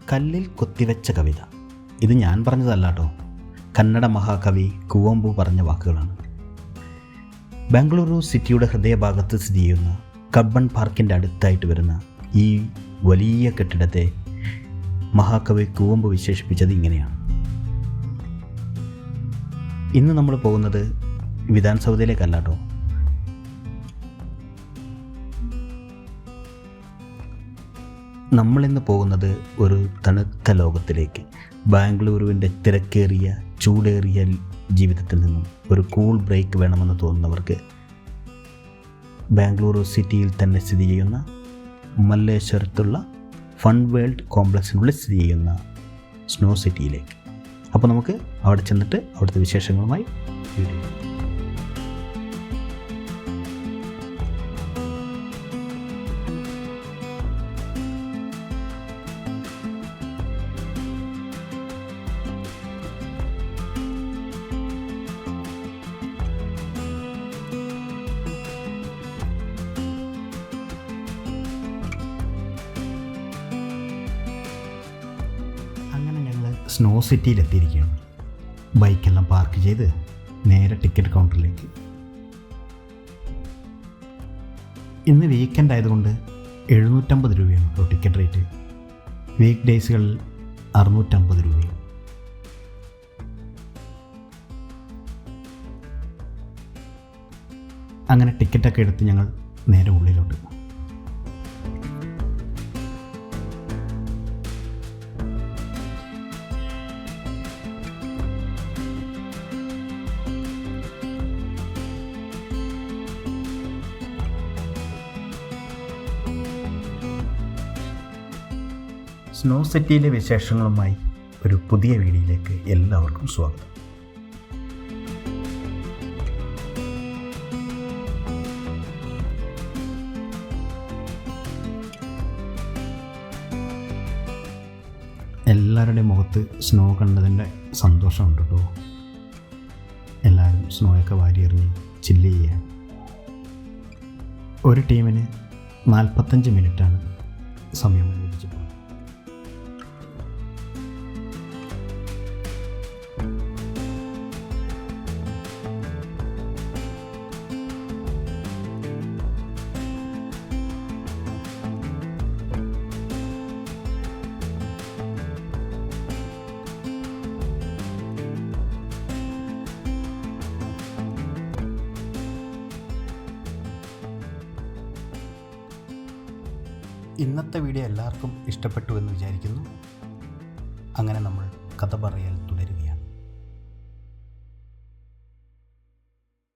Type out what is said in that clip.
കല്ലിൽ കൊത്തിവെച്ച കവിത. ഇത് ഞാൻ പറഞ്ഞതല്ല കേട്ടോ, കന്നഡ മഹാകവി കുവമ്പു പറഞ്ഞ വാക്കുകളാണ്. ബാംഗ്ലൂരു സിറ്റിയുടെ ഹൃദയഭാഗത്ത് സ്ഥിതി ചെയ്യുന്ന കബ്ബൺ പാർക്കിൻ്റെ അടുത്തായിട്ട് വരുന്ന ഈ വലിയ കെട്ടിടത്തെ മഹാകവി കുവമ്പു വിശേഷിപ്പിച്ചത് ഇങ്ങനെയാണ്. ഇന്ന് നമ്മൾ പോകുന്നത് വിധാൻ സൗധയിലേക്കല്ല കേട്ടോ. നമ്മളിന്ന് പോകുന്നത് ഒരു തണുത്ത ലോകത്തിലേക്ക്. ബാംഗ്ലൂരുവിൻ്റെ തിരക്കേറിയ ചൂടേറിയ ജീവിതത്തിൽ നിന്നും ഒരു കൂൾ ബ്രേക്ക് വേണമെന്ന് തോന്നുന്നവർക്ക് ബാംഗ്ലൂരു സിറ്റിയിൽ തന്നെ സ്ഥിതി ചെയ്യുന്ന മല്ലേശ്വരത്തുള്ള ഫൺ വേൾഡ് കോംപ്ലക്സിനുള്ളിൽ സ്ഥിതി ചെയ്യുന്ന സ്നോ സിറ്റിയിലേക്ക്. അപ്പോൾ നമുക്ക് അവിടെ ചെന്നിട്ട് അവിടുത്തെ വിശേഷങ്ങളുമായി വീഡിയോ. സ്നോ സിറ്റിയിലെത്തിയിരിക്കുകയാണ്. ബൈക്കെല്ലാം പാർക്ക് ചെയ്ത് നേരെ ടിക്കറ്റ് കൗണ്ടറിലേക്ക്. ഇന്ന് വീക്കെൻഡ് ആയതുകൊണ്ട് 750 രൂപയാണ് കേട്ടോ ടിക്കറ്റ് റേറ്റ്. വീക്ക് ഡേയ്സുകളിൽ 650 രൂപയും. അങ്ങനെ ടിക്കറ്റൊക്കെ എടുത്ത് ഞങ്ങൾ നേരെ ഉള്ളിലോട്ട്. സ്നോ സിറ്റിയിലെ വിശേഷങ്ങളുമായി ഒരു പുതിയ വീഡിയോയിലേക്ക് എല്ലാവർക്കും സ്വാഗതം. എല്ലാവരുടെയും മുഖത്ത് സ്നോ കണ്ടതിൻ്റെ സന്തോഷമുണ്ട് കേട്ടോ. എല്ലാവരും സ്നോയൊക്കെ വാരിയെറിഞ്ഞ് ചില്ല് ചെയ്യാൻ. ഒരു ടീമിന് 45 മിനിറ്റാണ് സമയം അനുവദിച്ചിട്ടുള്ളത്. ഇന്നത്തെ വീഡിയോ എല്ലാവർക്കും ഇഷ്ടപ്പെട്ടു എന്ന് വിചാരിക്കുന്നു. അങ്ങനെ നമ്മൾ കഥ പറയൽ തുടരും.